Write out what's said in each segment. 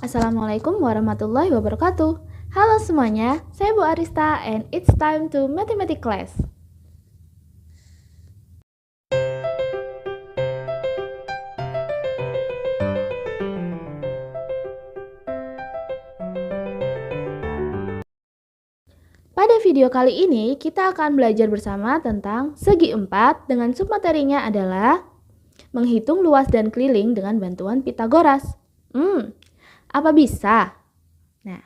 Assalamualaikum warahmatullahi wabarakatuh. Halo semuanya, saya Bu Arista and it's time to mathematics class. Pada video kali ini, kita akan belajar bersama tentang segi 4 dengan submaterinya adalah menghitung luas dan keliling dengan bantuan Pythagoras. Apa bisa? Nah,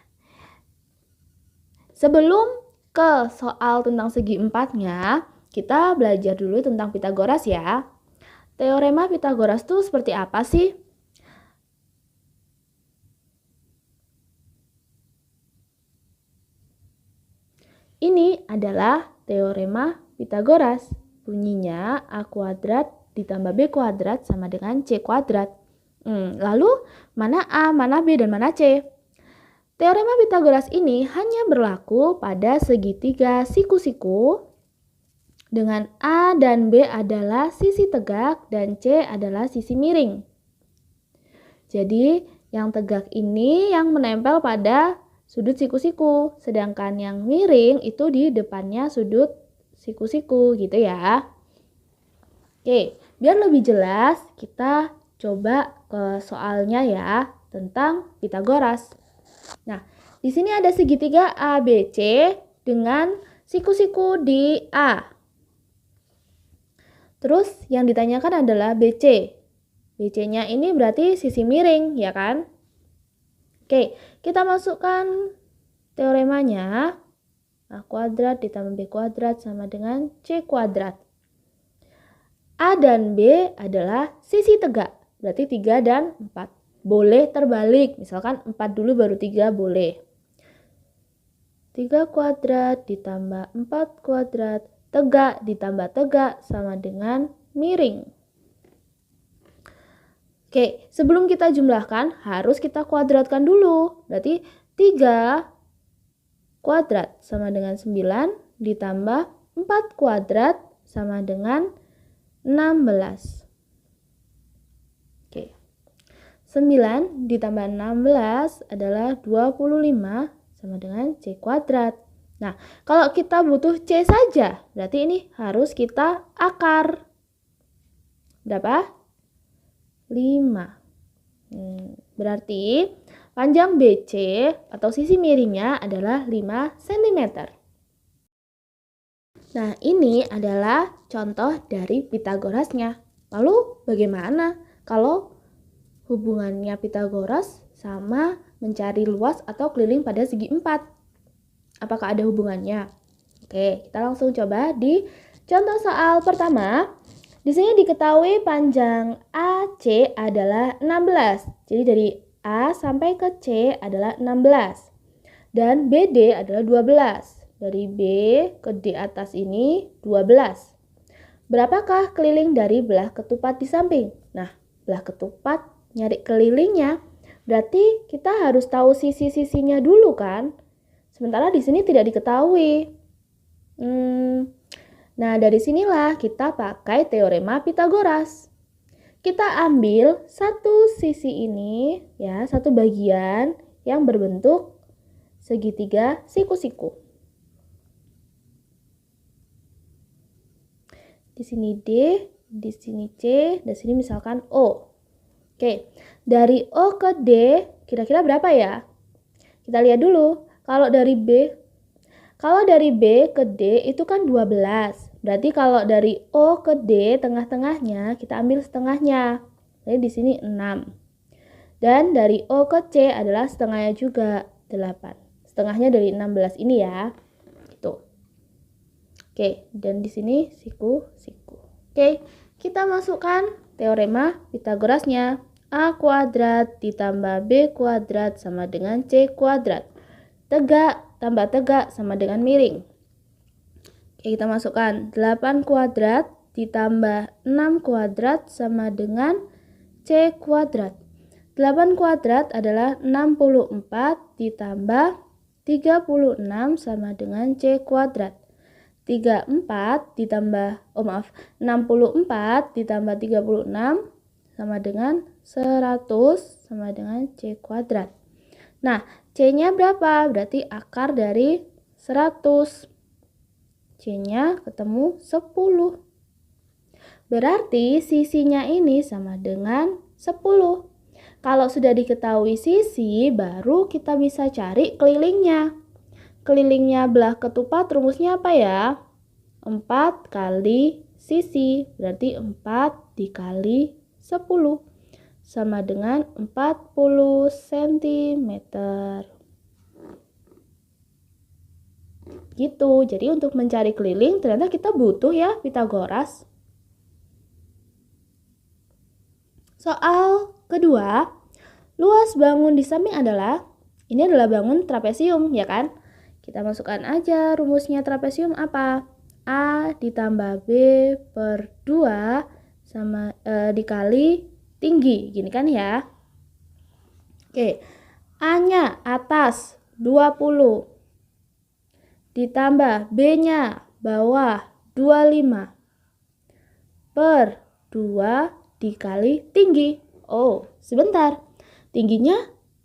sebelum ke soal tentang segi 4-nya, kita belajar dulu tentang Pythagoras ya. Teorema Pythagoras itu seperti apa sih? Ini adalah teorema Pythagoras. Bunyinya A kuadrat ditambah B kuadrat sama dengan C kuadrat. Lalu mana A, mana B, dan mana C? Teorema Pythagoras ini hanya berlaku pada segitiga siku-siku dengan A dan B adalah sisi tegak dan C adalah sisi miring. Jadi yang tegak ini yang menempel pada sudut siku-siku, sedangkan yang miring itu di depannya sudut siku-siku gitu ya. Oke, biar lebih jelas kita coba ke soalnya ya tentang Pythagoras. Nah, di sini ada segitiga ABC dengan siku-siku di A. Terus yang ditanyakan adalah BC. BC-nya ini berarti sisi miring, ya kan? Oke, kita masukkan teoremanya. A kuadrat ditambah B kuadrat sama dengan C kuadrat. A dan B adalah sisi tegak, berarti 3 dan 4. Boleh terbalik, misalkan 4 dulu baru 3 boleh. 3 kuadrat ditambah 4 kuadrat, tegak ditambah tegak sama dengan miring. Oke, sebelum kita jumlahkan harus kita kuadratkan dulu. Berarti 3 kuadrat sama dengan 9 ditambah 4 kuadrat sama dengan 16. Oke. 9 ditambah 16 adalah 25 sama dengan C kuadrat. Nah, kalau kita butuh C saja, berarti ini harus kita akar. Berapa? 5. Berarti panjang BC atau sisi miringnya adalah 5 cm. Nah, ini adalah contoh dari Pythagorasnya. Lalu bagaimana kalau hubungannya Pythagoras sama mencari luas atau keliling pada segi 4? Apakah ada hubungannya? Oke, kita langsung coba di contoh soal pertama. Di sini diketahui panjang AC adalah 16. Jadi dari A sampai ke C adalah 16. Dan BD adalah 12. Dari B ke D atas ini 12. Berapakah keliling dari belah ketupat di samping? Nah, belah ketupat nyari kelilingnya. Berarti kita harus tahu sisi-sisinya dulu kan? Sementara di sini tidak diketahui. Nah, dari sinilah kita pakai teorema Pythagoras. Kita ambil satu sisi ini, ya, satu bagian yang berbentuk segitiga siku-siku. Di sini D, di sini C, di sini misalkan O. Oke, dari O ke D kira-kira berapa ya? Kita lihat dulu. Kalau dari B ke D itu kan 12. Berarti kalau dari O ke D tengah-tengahnya kita ambil setengahnya. Jadi di sini 6. Dan dari O ke C adalah setengahnya juga 8. Setengahnya dari 16 ini ya. Gitu. Oke, dan di sini siku-siku. Oke, kita masukkan teorema Pythagorasnya. A kuadrat ditambah B kuadrat sama dengan C kuadrat. Tegak tambah tegak sama dengan miring. Oke, kita masukkan 8 kuadrat ditambah 6 kuadrat sama dengan C kuadrat. 8 kuadrat adalah 64 ditambah 36 sama dengan C kuadrat. 64 ditambah 64 ditambah 36 sama dengan 100 sama dengan C kuadrat. Nah, C-nya berapa? Berarti akar dari 100. C-nya ketemu 10. Berarti sisinya ini sama dengan 10. Kalau sudah diketahui sisi, baru kita bisa cari kelilingnya. Kelilingnya belah ketupat rumusnya apa ya? 4 kali sisi, berarti 4 dikali 10 sama dengan 40 cm. Gitu. Jadi untuk mencari keliling ternyata kita butuh ya Pitagoras. Soal kedua, luas bangun di samping adalah, ini adalah bangun trapesium ya kan? Kita masukkan aja rumusnya trapesium apa? A ditambah B per 2 sama dikali tinggi, gini kan ya? Oke, A-nya atas 20 ditambah B-nya bawah 25 per 2 dikali tinggi. Oh, sebentar. Tingginya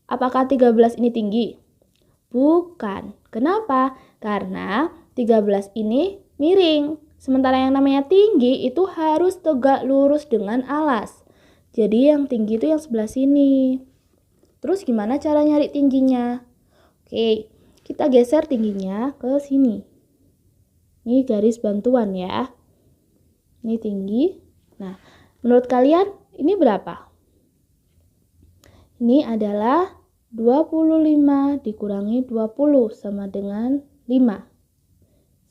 apakah 13 ini tinggi? Bukan. Kenapa? Karena 13 ini miring. Sementara yang namanya tinggi itu harus tegak lurus dengan alas. Jadi yang tinggi itu yang sebelah sini. Terus gimana cara nyari tingginya? Oke, kita geser tingginya ke sini. Ini garis bantuan ya. Ini tinggi. Nah, menurut kalian ini berapa? Ini adalah 25 dikurangi 20 sama dengan 5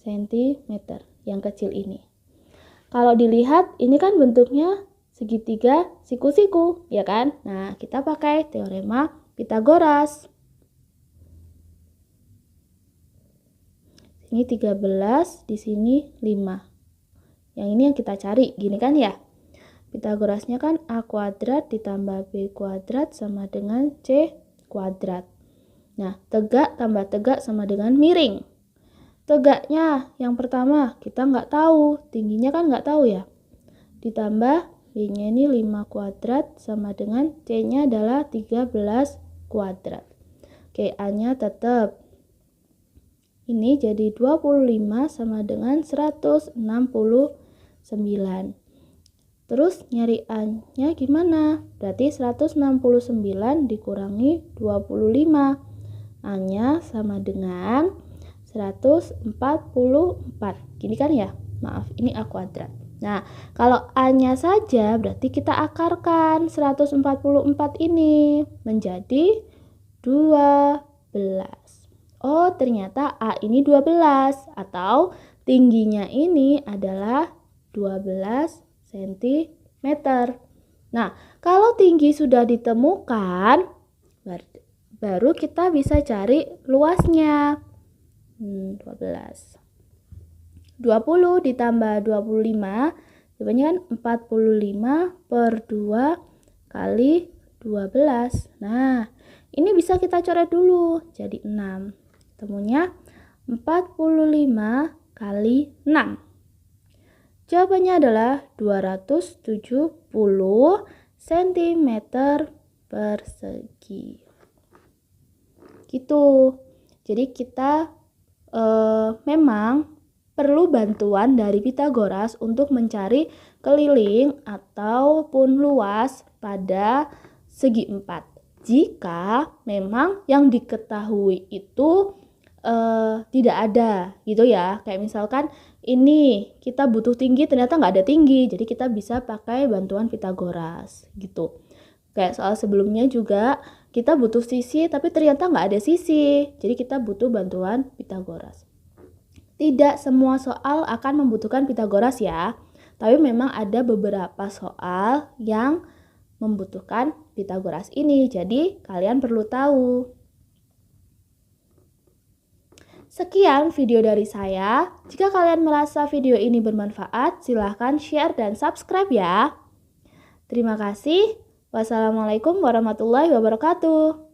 cm yang kecil ini. Kalau dilihat ini kan bentuknya segitiga siku-siku, ya kan? Nah, kita pakai teorema Pitagoras. Ini 13, di sini 5. Yang ini yang kita cari, gini kan ya? Pitagorasnya kan A kuadrat ditambah B kuadrat sama dengan C kuadrat. Nah, tegak tambah tegak sama dengan miring. Tegaknya yang pertama kita nggak tahu, tingginya kan nggak tahu ya. Ditambah B-nya ini 5 kuadrat sama dengan C-nya adalah 13 kuadrat. Oke, A-nya tetap. Ini jadi 25 sama dengan 169. Terus nyari A-nya gimana? Berarti 169 dikurangi 25. A-nya sama dengan 144. Gini kan ya? Maaf, ini A kuadrat. Nah, kalau A-nya saja berarti kita akarkan 144 ini menjadi 12. Oh, ternyata A ini 12 atau tingginya ini adalah 12 cm. Nah, kalau tinggi sudah ditemukan, baru kita bisa cari luasnya. 12. 20 ditambah 25, jawabannya kan 45 per 2 kali 12. Nah, ini bisa kita coret dulu, jadi 6. Temunya 45 kali 6. Jawabannya adalah 270 cm persegi. Gitu. Jadi kita memang perlu bantuan dari Pitagoras untuk mencari keliling ataupun luas pada segi 4. Jika memang yang diketahui itu tidak ada gitu ya, kayak misalkan ini kita butuh tinggi ternyata nggak ada tinggi, jadi kita bisa pakai bantuan Pitagoras gitu. Kayak soal sebelumnya juga kita butuh sisi tapi ternyata nggak ada sisi, jadi kita butuh bantuan Pitagoras. Tidak semua soal akan membutuhkan Pitagoras ya, tapi memang ada beberapa soal yang membutuhkan Pitagoras ini, jadi kalian perlu tahu. Sekian video dari saya. Jika kalian merasa video ini bermanfaat, silahkan share dan subscribe ya. Terima kasih. Wassalamualaikum warahmatullahi wabarakatuh.